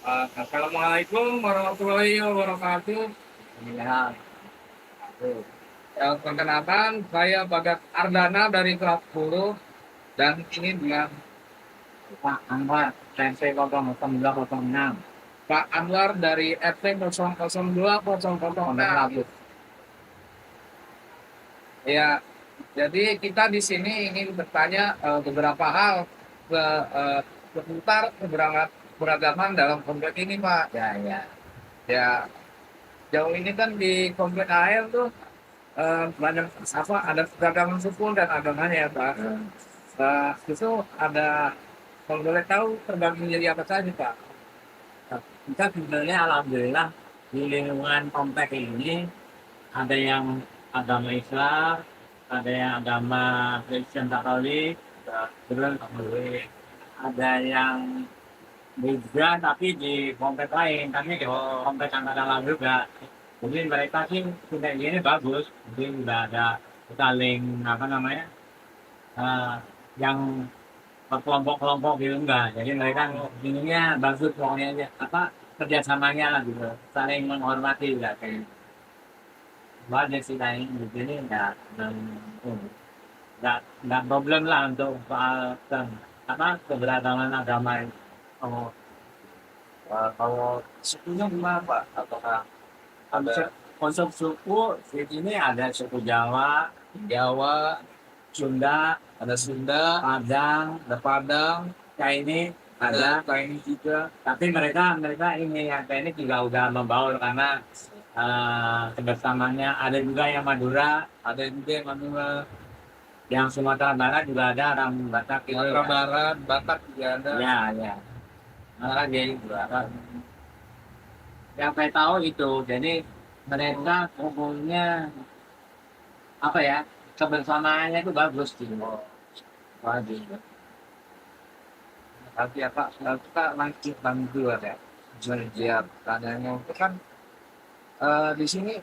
Assalamualaikum warahmatullahi wabarakatuh. Ya, Perkenalkan, saya Bagat Ardana dari kelas 10 dan ini dia Pak Anwar, TNC 0206, Pak Anwar dari RT 002 Pondok 006. Labu. Ya, jadi kita di sini ingin bertanya beberapa hal ke, seputar keberagaman dalam komplek ini, Pak. Ya, ya. Ya, jauh ini kan di komplek AL tuh banyak apa ada keragaman suku dan agamanya ya, Pak. Itu ada, kalau boleh tahu terbagi jadi apa saja, Pak? Kita sebenarnya alhamdulillah di lingkungan komplek ini ada yang agama Islam, ada yang agama Kristen Katolik, terus ada yang Buddha tapi di komplek lain. Kami di komplek Angkatan Laut juga. Jadi mereka sih sudah ini bagus. Jadi udah ada saling apa namanya eh, yang kelompok-kelompok gitu enggak. Jadi mereka ininya bagus pokoknya aja. Apa kerjasamanya lah gitu. Saling menghormati juga kayak gitu. Banyak sih lain di sini enggak problem lah untuk soal apa keberagaman agama ini. Oh, kalau sukunya gimana, Pak? Apakah ada Konsep konsep suku di sini ada suku Jawa, Jawa, Sunda, ada Sunda, Padang, ada Padang, Chinese ada ada. Chinese juga, Tapi mereka mereka ini yang Chinese juga udah membaur karena kebersamaannya. Ada juga yang Madura, ada juga yang Madura, yang Sumatera Barat juga ada orang Batak gitu Sumatera ya. Barat, Batak juga ada. Ya, ya. Maka dia juga. Yang saya tahu itu, jadi mereka umumnya apa ya kebersamaannya itu bagus gitu. Bagus. Nanti ya Pak, kita lanjut bantu ya. Siap, tanyanya itu kan di sini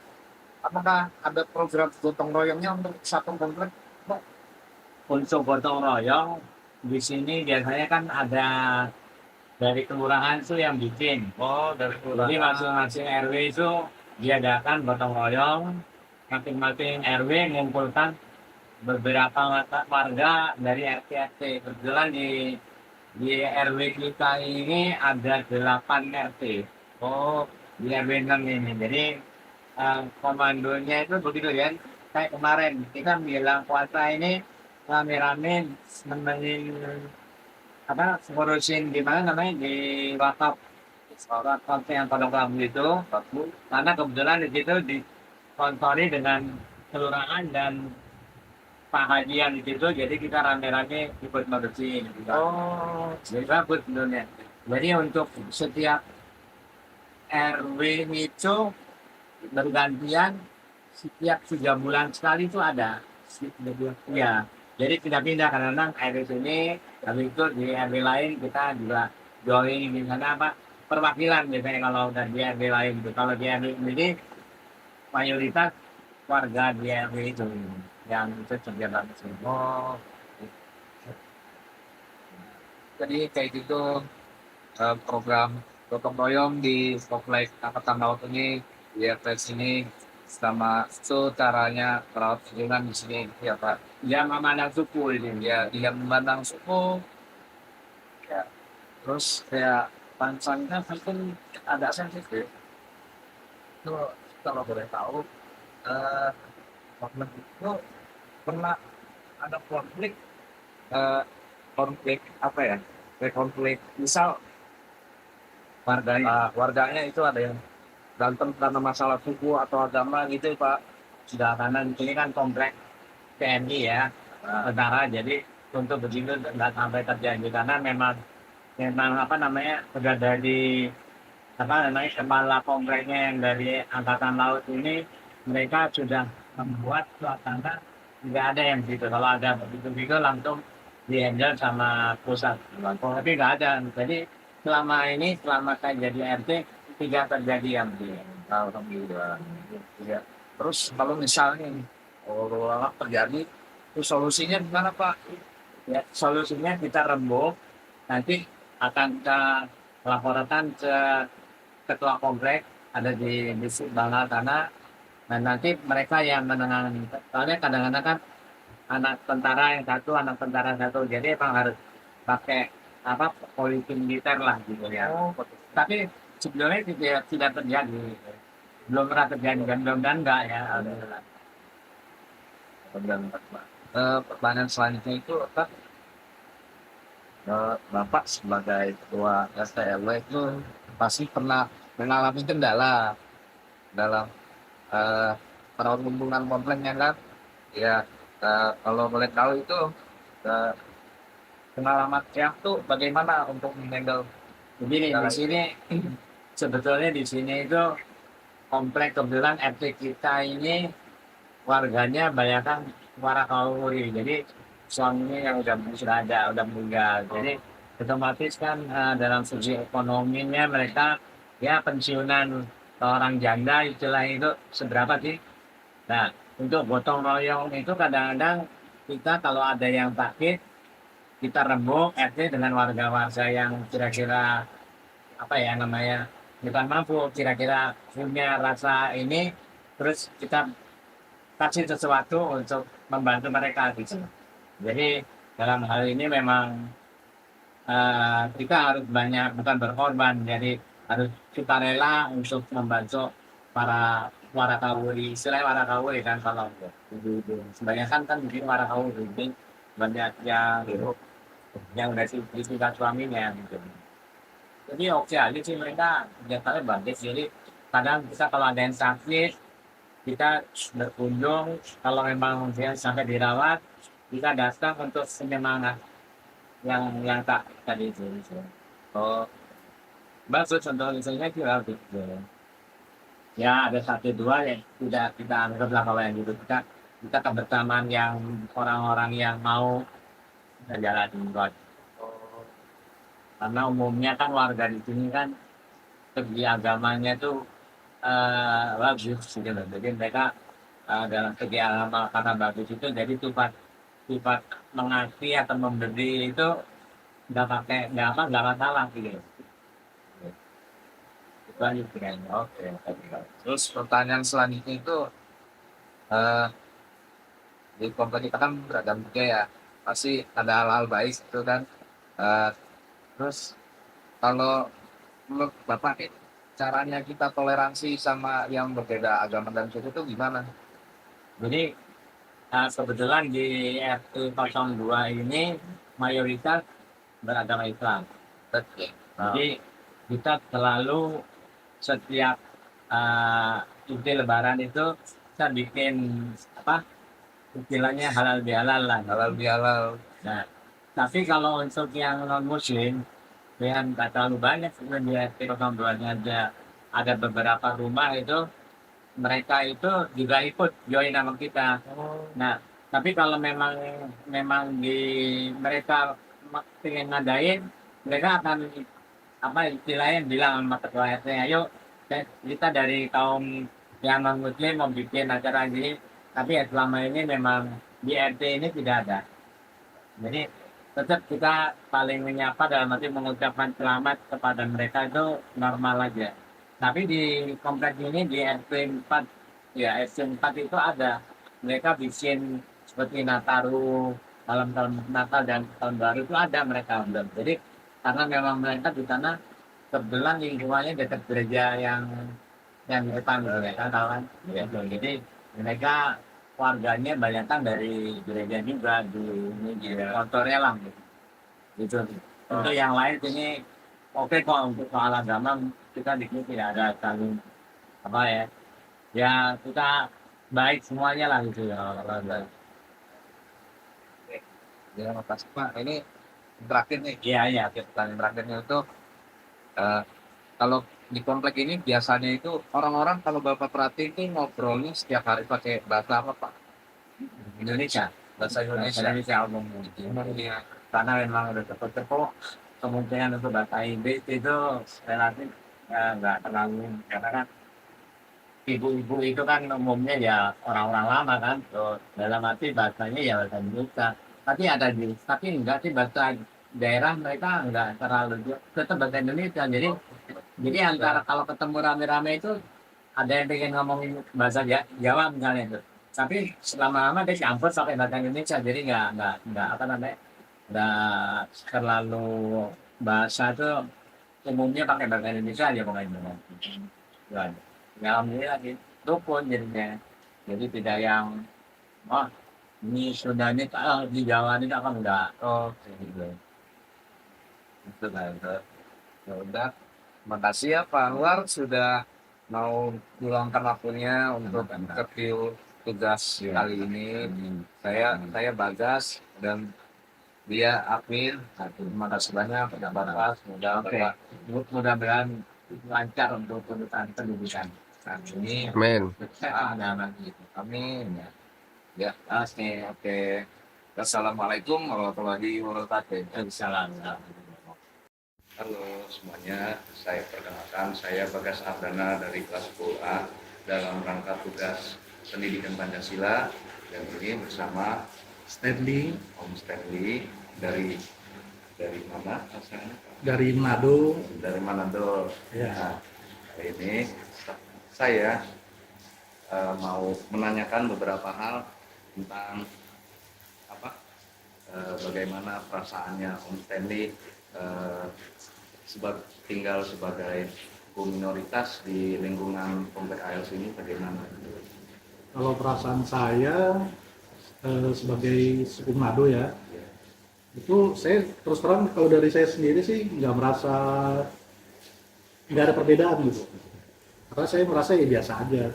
apakah ada program gotong royongnya untuk satu komplek, Pak? Untuk gotong royong di sini biasanya kan ada dari kelurahan itu yang bikin. Oh, dari Jadi kelurahan. masing-masing RW itu diadakan gotong royong, masing-masing RW mengumpulkan beberapa warga dari RT-RT. Kebetulan di RW kita ini ada 8 RT. Oh, Di RW 6 ini. Jadi komandonya itu begitu kan. Kayak kemarin kita bilang puasa ini rame-rame nemenin apa ngurusin di mana namanya di wakaf wakaf yang pada kamu itu karena kebetulan di situ disponsori dengan kelurahan dan Pak Haji yang di situ jadi kita rame-rame ikut bersihin gitu. oh, Jadi bagus sebenarnya. Jadi untuk setiap RW itu bergantian setiap 3 bulan sekali itu ada. Iya. Jadi pindah-pindah kadang-kadang RW sini, habis itu di RW lain kita juga join di sana apa perwakilan biasanya kalau udah di RW lain gitu. Kalau di RW ini mayoritas warga di RW itu yang itu kerja banget sih. oh, jadi kayak gitu program gotong royong di komplek Angkatan Laut ini, di RTS ini, sama itu caranya merawat lingkungan di sini, ya Pak. Dia memandang suku ini. Ya, dia memandang suku, ya. Terus kayak pansanya mungkin agak sensitif. Itu kalau boleh tahu, eh komplek itu pernah ada konflik, eh, konflik apa ya? Kayak konflik, misal warganya itu ada yang berantem karena masalah suku atau agama gitu, Pak. Sudah karena di sini kan komplek TNI ya, tentara. Jadi untuk begitu nggak sampai terjadi karena memang memang apa namanya sudah dari apa namanya kepala kompleknya yang dari angkatan laut ini mereka sudah membuat suasana nggak ada yang begitu. Kalau ada begitu langsung dihandle sama pusat. Tapi nggak ada. Jadi selama ini selama saya jadi RT tidak terjadi yang begitu. Alhamdulillah. Ya. Terus kalau misalnya nih, kalau terjadi, itu solusinya gimana, Pak? Ya, solusinya kita rembuk, nanti akan kita laporkan ke ketua komplek ada di bangga sana. Nah nanti mereka yang menangani. Soalnya kadang-kadang kan anak tentara satu, jadi emang harus pakai apa polisi militer lah gitu ya. Tapi sebetulnya tidak terjadi, belum pernah terjadi dan mudah-mudahan enggak ya. Alhamdulillah. Pertanyaan selanjutnya itu apa? Bapak sebagai ketua RT RW itu pasti pernah mengalami kendala dalam eh, perhubungan kompleknya kan? Ya, kalau boleh tahu itu eh, pengalaman yang tuh bagaimana untuk menghandle Begini di kendala itu? sini sebetulnya di sini itu komplek kebetulan RT kita ini warganya banyak warakawuri, jadi suaminya yang sudah ada udah meninggal, jadi otomatis kan dalam segi ekonominya mereka ya pensiunan orang janda istilah itu seberapa sih. Nah untuk gotong royong itu kadang-kadang kita kalau ada yang sakit kita rembuk RT dengan warga-warga yang kira-kira apa ya namanya bukan mampu, kira-kira punya rasa ini, terus kita kasih sesuatu untuk membantu mereka gitu. Jadi dalam hal ini memang kita harus banyak bukan berkorban, jadi harus kita rela untuk membantu para warakawuri, istilahnya warakawuri kan kalau ibu-ibu. Sebanyak kan mungkin warakawuri ini banyak yang udah ditinggal suaminya gitu. Jadi oke aja sih mereka kegiatannya bagus. Jadi kadang kita kalau ada yang sakit kita berkunjung, kalau memang dia sampai dirawat kita datang untuk penyemangat yang tak tadi itu gitu. Oh, Bagus untuk misalnya kira gitu. Ya ada satu dua yang tidak kita anggaplah kalau yang gitu kita kebersamaan yang orang-orang yang mau menjalani buat, karena umumnya kan warga di sini kan segi agamanya tuh bagus gitu loh. Jadi mereka dalam segi agama karena bagus itu jadi sifat sifat mengasih atau memberi itu nggak masalah gitu. Itu aja kayaknya. oke. Terus pertanyaan selanjutnya itu eh, di komplek kita kan beragam juga ya. Pasti ada hal-hal baik itu kan. Eh, terus kalau menurut Bapak nih, caranya kita toleransi sama yang berbeda agama dan suku itu gimana? Jadi kebetulan di RT 02 ini mayoritas beragama Islam. Oke. Jadi kita selalu setiap cuti Lebaran itu kita bikin apa istilahnya halal bihalal lah. Halal bihalal. Nah, tapi kalau untuk yang non Muslim, yang nggak terlalu banyak sebenarnya di RT 02 ada beberapa rumah itu mereka itu juga ikut join sama kita. Nah, tapi kalau memang memang di mereka pengen ngadain, mereka akan apa istilahnya bilang sama ketua RT, ayo kita dari kaum yang non muslim mau bikin acara gini, tapi ya selama ini memang di RT ini tidak ada. Jadi tetap kita paling menyapa dalam arti mengucapkan selamat kepada mereka itu normal aja. Tapi di komplek ini di RT 4 ya RT 4 itu ada mereka bikin seperti Nataru malam tahun Natal dan tahun baru itu ada mereka belum. Jadi karena memang mereka di sana kebetulan lingkungannya dekat gereja yang depan gitu ya kan tahu kan. Ya, jadi mereka warganya banyak kan dari gereja juga di kantornya lah gitu. Untuk yang lain ini oke kok untuk soal agama kita di sini tidak ada saling apa ya. Ya kita baik semuanya lah gitu ya. Ya, makasih Pak. Ini terakhir nih. Iya iya. Pertanyaan terakhirnya itu eh, kalau di komplek ini biasanya itu orang-orang kalau Bapak perhatiin itu ngobrolnya setiap hari pakai bahasa apa Pak? Indonesia. Bahasa Indonesia. Indonesia umum gitu. Iya. Karena memang udah cepet-cepet kemungkinan untuk bahasa Inggris itu relatif nggak terlalu karena kan ibu-ibu itu kan umumnya ya orang-orang lama kan, dalam arti bahasanya ya bahasa Indonesia. Tapi ada tapi enggak sih bahasa daerah mereka nggak terlalu tetap bahasa Indonesia. Jadi antara kalau ketemu rame-rame itu ada yang pengen ngomongin bahasa Jawa misalnya itu. Tapi selama-lama dia campur pakai bahasa Indonesia. Jadi nggak apa namanya nggak terlalu bahasa itu umumnya pakai bahasa Indonesia aja pokoknya. Itu aja. Ya, alhamdulillah sih. Rukun jadinya. Jadi tidak yang oh ini sudah ini di Jawa ini kan udah Oh, gitu. itu lah itu. Ya udah, makasih ya Pak Anwar sudah mau meluangkan waktunya untuk interview tugas Iya. kali ini. Hmm. Saya Bagas dan dia Akmin. Terima kasih banyak Pak Bagas. Oke. Mudah-mudahan lancar untuk urusan pendidikan. Ini Amin. Anak-anak gitu. Amin. Ya. Ya, Oke. oke. Assalamualaikum warahmatullahi wabarakatuh. Salam. Halo semuanya, saya perkenalkan, saya Bagas Ardana dari kelas 10A dalam rangka tugas pendidikan Pancasila, dan ini bersama Stanley Om Stanley dari mana asalnya? dari Manado. Dari Manado. Ya. Nah, hari ini saya mau menanyakan beberapa hal tentang apa bagaimana perasaannya Om Stanley tinggal sebagai kaum minoritas di lingkungan Komplek ALS ini bagaimana? Kalau perasaan saya sebagai suku Manado ya, itu saya terus terang kalau dari saya sendiri sih nggak ada perbedaan gitu. Karena saya merasa ya biasa aja.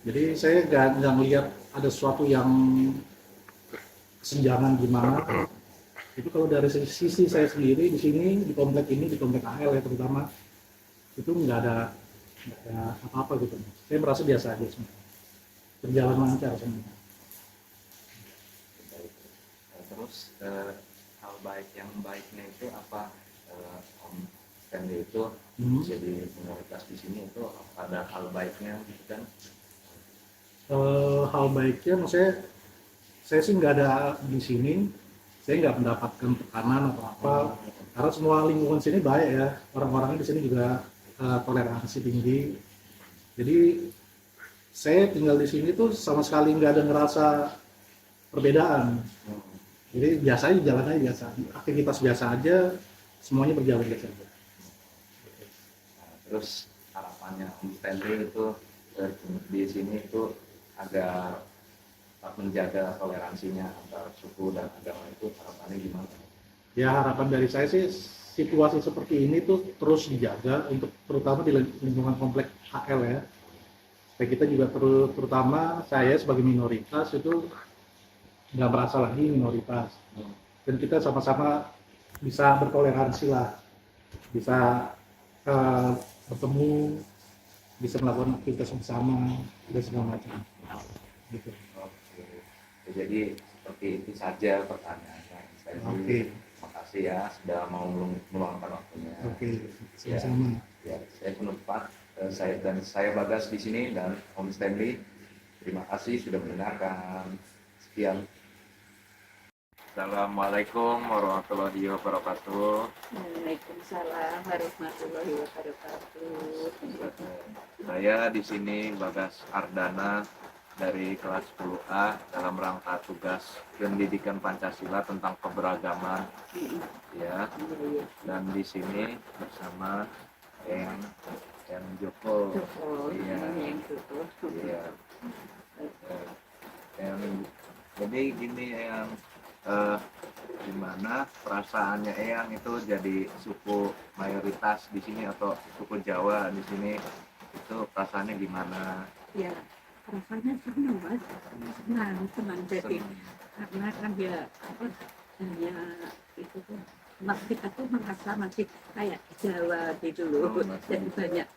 Jadi saya nggak melihat ada sesuatu yang kesenjangan gimana. Itu kalau dari sisi saya sendiri di sini di komplek ini di komplek AL ya terutama itu nggak ada apa-apa gitu. Saya merasa biasa aja semua. Berjalan lancar semua. Terus hal baik yang baiknya itu apa Om Stanley itu jadi minoritas di sini itu ada hal baiknya gitu kan? Hal baiknya maksudnya saya sih nggak ada di sini, saya nggak mendapatkan tekanan atau apa, karena semua lingkungan sini baik ya, orang-orangnya di sini juga toleransi tinggi. Jadi saya tinggal di sini tuh sama sekali nggak ada ngerasa perbedaan. Jadi biasa aja, jalan aja biasa, aktivitas biasa aja, semuanya berjalan biasa aja. Nah, terus harapannya Om Stanley itu di sini itu agar tetap menjaga toleransinya antar suku dan agama itu harapannya gimana? Ya harapan dari saya sih situasi seperti ini tuh terus dijaga untuk terutama di lingkungan komplek HL ya. Supaya kita juga terutama saya sebagai minoritas itu nggak merasa lagi minoritas. Dan kita sama-sama bisa bertoleransi lah, bisa bertemu, bisa melakukan aktivitas bersama dan segala macam. Gitu. Oke. Jadi seperti itu saja pertanyaannya. Oke. Makasih ya sudah mau meluangkan waktunya. Oke, sama-sama. Ya, saya penutup. Saya Bagas di sini dan Om Stanley. Terima kasih sudah mendengarkan. Sekian. Assalamualaikum warahmatullahi wabarakatuh. Waalaikumsalam warahmatullahi wabarakatuh. Saya di sini Bagas Ardana dari kelas 10A dalam rangka tugas pendidikan Pancasila tentang keberagaman ya. Dan di sini bersama yang Joko. Iya. Iya. Jadi gini yang gimana perasaannya Eyang itu jadi suku mayoritas di sini atau suku Jawa di sini itu perasaannya gimana? Ya, rasanya senang mas, senang jadi karena kan dia apa hanya itu tuh kita tuh merasa masih kayak Jawa gitu loh, jadi banyak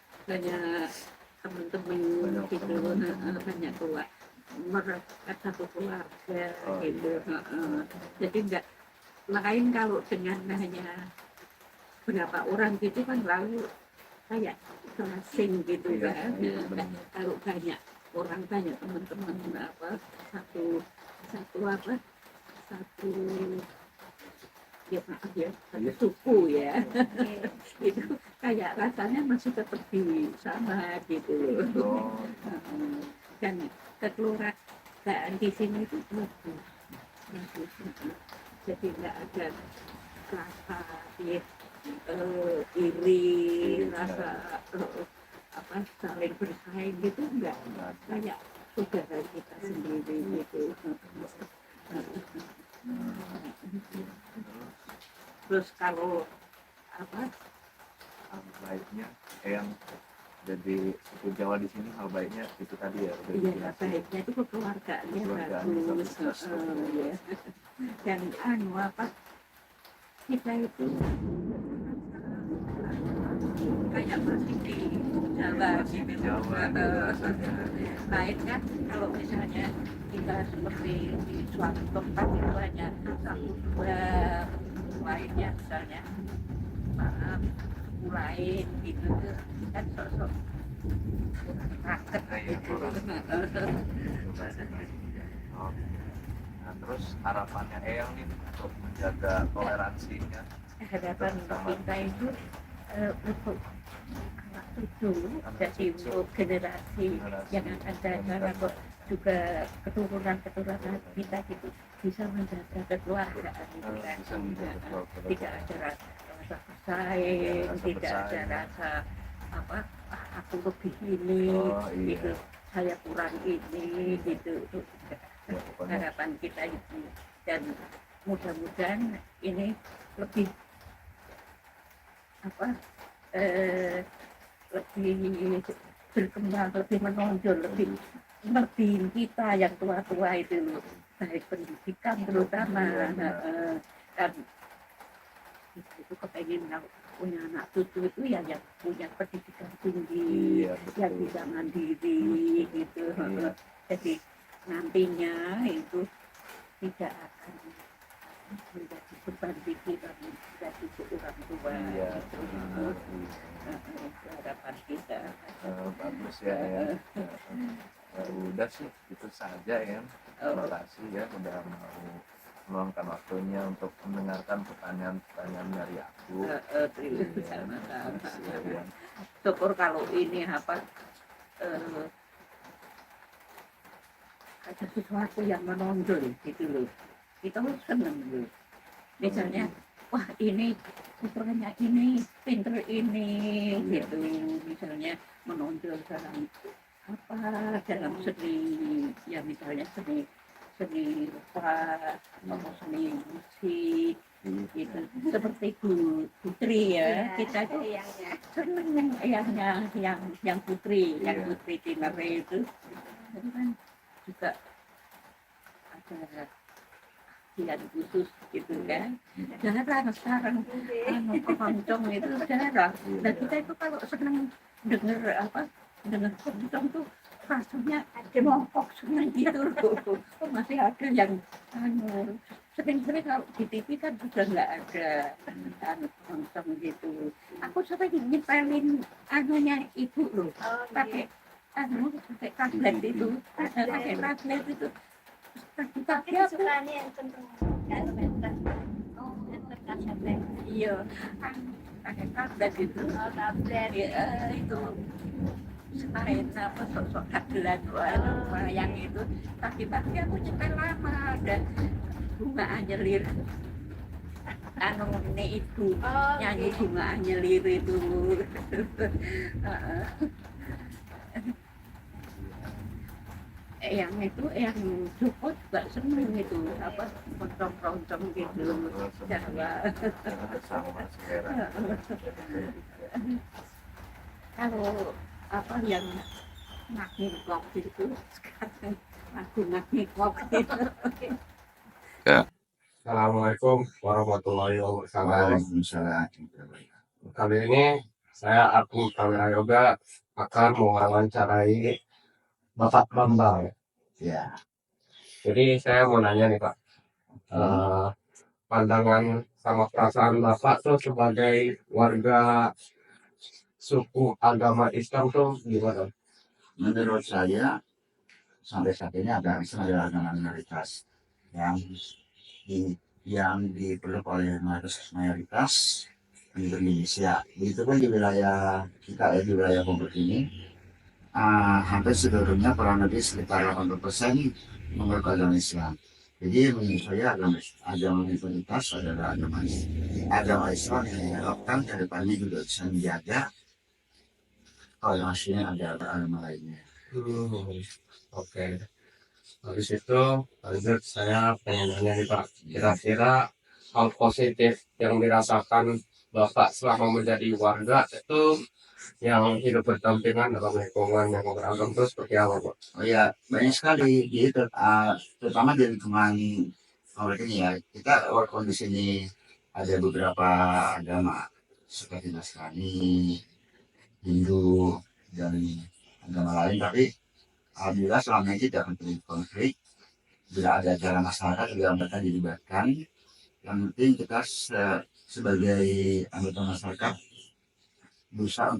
teman-teman gitu, banyak tua merekat satu keluarga gitu, jadi enggak lain kalau dengan hanya berapa orang gitu kan lalu kayak asing gitu kan. Kalau banyak orang, banyak teman-teman satu ya maaf ya satu suku ya itu kayak rasanya masih tetap di sama gitu. Oh, Dan kekeluargaan di sini itu bagus, bagus. Jadi nggak ada rasa ya, iri, rasa apa saling bersaing gitu enggak, kayak saudara kita sendiri gitu. Terus kalau apa hal baiknya yang jadi suku Jawa di sini, hal baiknya itu tadi ya udah iya dijelasin. baiknya itu kekeluargaannya Kekeluargaannya bagus, bagus, ya. Dan apa kita itu kayak masih di Jawa Masih di gitu. Jawa gitu rasanya. Lain kan kalau misalnya kita seperti di suatu tempat itu hanya satu dua lainnya misalnya maaf suku lain gitu kan sosok raket gitu. Oh. Nah, terus harapannya Eyang nih untuk menjaga toleransinya Harapan kita itu untuk anak cucu, jadi untuk generasi yang akan datang atau juga keturunan kita gitu bisa menjaga kekeluargaan itu kan. bisa menjaga keluarga. Tidak ada rasa bersaing, tidak ada rasa apa aku lebih ini Oh, iya. gitu, saya kurang ini gitu. Itu Ya, pokoknya harapan kita itu, dan mudah-mudahan ini lebih apa lebih berkembang, lebih menonjol, lebih ngertiin kita yang tua-tua itu loh, baik pendidikan terutama. Dan kita itu kepengen kalau punya anak cucu itu ya yang punya pendidikan tinggi, Iya, yang betul. bisa mandiri gitu. Iya. Jadi nantinya itu tidak akan menjadi beban pikiran dari orang tua. Iya, Gitu. benar. Itu harapan kita. Bagus ya ya. Udah sih itu saja ya. Terima kasih ya udah mau meluangkan waktunya untuk mendengarkan pertanyaan-pertanyaan dari aku. Sama-sama. Ya. Syukur kalau ini apa ada sesuatu yang menonjol gitu loh, kita seneng loh. Misalnya wah ini putranya ini pinter ini gitu, misalnya menonjol dalam apa dalam seni ya, misalnya seni rupa atau seni musik gitu, seperti Putri ya, kita itu seneng yang Putri, yang Iya. Putri Tinere itu kan juga ada yang khusus gitu kan, jarang sekarang keroncong itu jarang. Dan kita itu kalau seneng denger keroncong tuh rasanya mongkok seneng gitu loh. Masih ada yang sering-sering kalau di TV kan sudah nggak ada keroncong gitu. Aku sering nyepelin anunya ibu loh, pakai pakai tablet itu, pakai tablet itu. Tapi aku sukanya yang cenderung meter. Oh, meter tablet. iya pakai tablet itu. Oh, tablet. Ya, itu selain apa sosok kagelan wayang itu, tapi aku nyepel lama ada bunga anjelir ini ibu Oh, nyanyi oke. bunga anjelir itu. Yang itu yang Joko juga seneng itu apa keroncong gitu Jawa. Sama selera. Kalau apa yang ngakak itu sekarang aku ngakak gitu. Assalamualaikum warahmatullahi wabarakatuh. Waalaikumsalam. Kali ini saya Agung Prawira Yoga akan mewawancarai Bapak Bambang. Ya, Jadi saya mau nanya nih Pak, pandangan sama perasaan Bapak tuh sebagai warga suku agama Islam tuh gimana? menurut saya sampai saat ini agama Islam adalah agama minoritas yang yang dipeluk oleh mayoritas penduduk Indonesia. Begitu kan di wilayah kita ya, di wilayah Bogor ini, hampir seluruhnya kurang lebih sekitar 80% menganut agama Islam. Jadi menurut saya agama mayoritas adalah agama Islam yang diharapkan ke depannya juga bisa menjaga toleransinya agama lainnya. Oke. Habis itu lanjut saya pengen nanya nih Pak, kira-kira hal positif yang dirasakan Bapak selama menjadi warga itu yang hidup berdampingan dalam lingkungan yang beragam itu seperti apa Pak? Oh ya, banyak sekali. Jadi terutama di lingkungan komplek ini ya, kita walaupun di sini ada beberapa agama seperti Nasrani, Hindu, dan agama lain, tapi alhamdulillah selama ini tidak terjadi konflik. Bila ada acara masyarakat juga mereka dilibatkan. Yang penting kita sebagai anggota masyarakat berusaha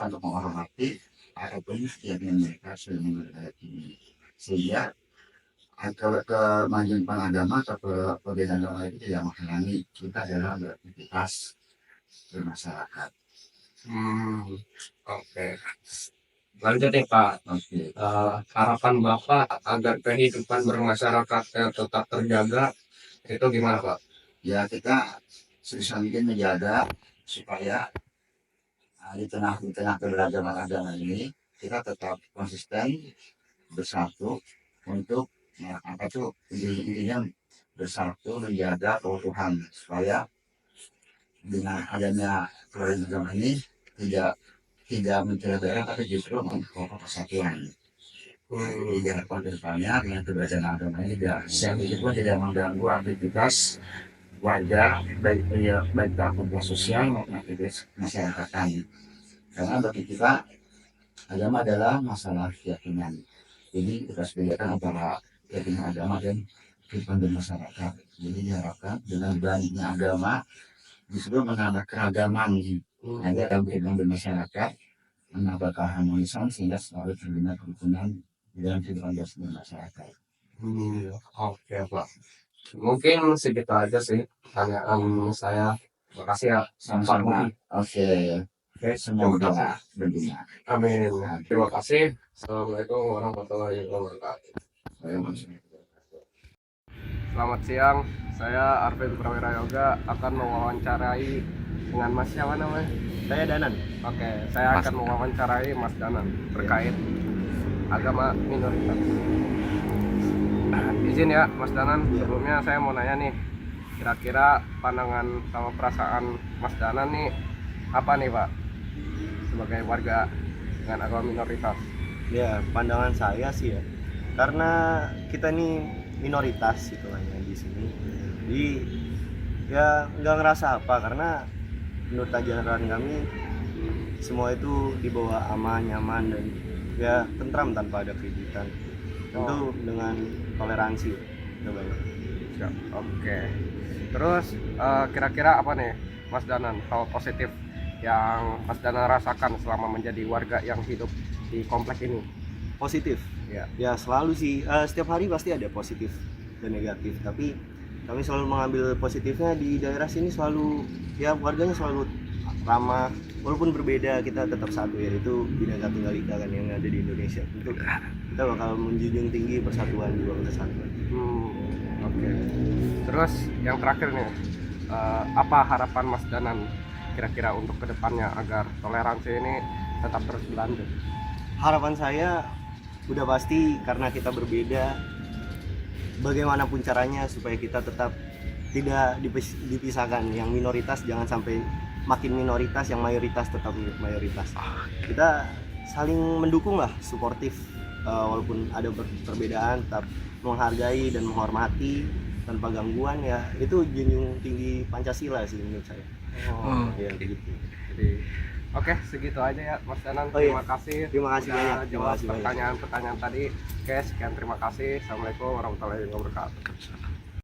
untuk menghormati apapun keyakinan mereka sebelum mereka ini, sehingga kemajuan agama atau perbedaan agama itu tidak menghalangi kita dalam beraktivitas bermasyarakat. Oke. Lanjut nih Pak, Oke. harapan Bapak agar kehidupan bermasyarakatnya tetap terjaga itu gimana Pak? Ya kita sebisa mungkin menjaga supaya di tengah keberagaman agama ini kita tetap konsisten bersatu untuk intinya bersatu menjaga keutuhan, supaya dengan adanya keberagaman agama ini tidak mencederai tapi justru memperkokoh persatuan. Jadi diharapkan ke depannya dengan keberagaman agama ini tidak mengganggu aktivitas warga, baik aktivitas sosial maupun aktivitas masyarakatan. Karena bagi kita agama adalah masalah keyakinan. Jadi kita harus bedakan antara keyakinan agama dan kehidupan bermasyarakat. Jadi diharapkan dengan banyaknya agama justru menambah keragaman dalam kehidupan bermasyarakat, menambah keharmonisan sehingga selalu terbina kerukunan di dalam kehidupan bermasyarakat. Oke Pak. Mungkin segitu aja sih pertanyaan saya. Makasih ya. Sama-sama. Oke, semoga berguna. Amin. Terima kasih. Assalamualaikum warahmatullahi wabarakatuh. Selamat siang. Saya Arvin Prawira Yoga akan mewawancarai dengan Mas siapa namanya? Saya Danan. Oke, saya akan mewawancarai Mas Danan terkait agama minoritas. Izin ya Mas Danan, sebelumnya saya mau nanya nih, kira-kira pandangan sama perasaan Mas Danan nih apa nih Pak sebagai warga dengan agama minoritas? Ya, pandangan saya sih ya, karena kita nih minoritas gitu kan ya di sini. Jadi ya nggak ngerasa apa, karena menurut ajaran kami semua itu dibawa aman, nyaman, dan ya tentram tanpa ada keributan. Tentu dengan toleransi ya. Oke. Terus kira-kira apa nih Mas Danan hal positif yang Mas Danan rasakan selama menjadi warga yang hidup di komplek ini? Positif ya selalu sih, setiap hari pasti ada positif dan negatif, tapi kami selalu mengambil positifnya. Di daerah sini selalu ya warganya selalu ramah, walaupun berbeda kita tetap satu, yaitu Bhinneka Tunggal Ika kan yang ada di Indonesia. Tentu kita bakal menjunjung tinggi persatuan juga kesatuan. Oke. Terus yang terakhir nih, apa harapan Mas Danan kira-kira untuk kedepannya agar toleransi ini tetap terus berlanjut? Harapan saya udah pasti, karena kita berbeda, bagaimanapun caranya supaya kita tetap tidak dipisahkan. Yang minoritas jangan sampai makin minoritas, yang mayoritas tetap mayoritas. Kita saling mendukung lah, suportif, walaupun ada perbedaan tetap menghargai dan menghormati tanpa gangguan. Ya itu junjung tinggi Pancasila sih menurut saya. Ya begitu. Jadi oke, segitu aja ya Mas Danan. Oh, iya. Terima kasih banyak. Jawab pertanyaan-pertanyaan tadi. Oke, sekian, terima kasih. Assalamualaikum warahmatullahi wabarakatuh.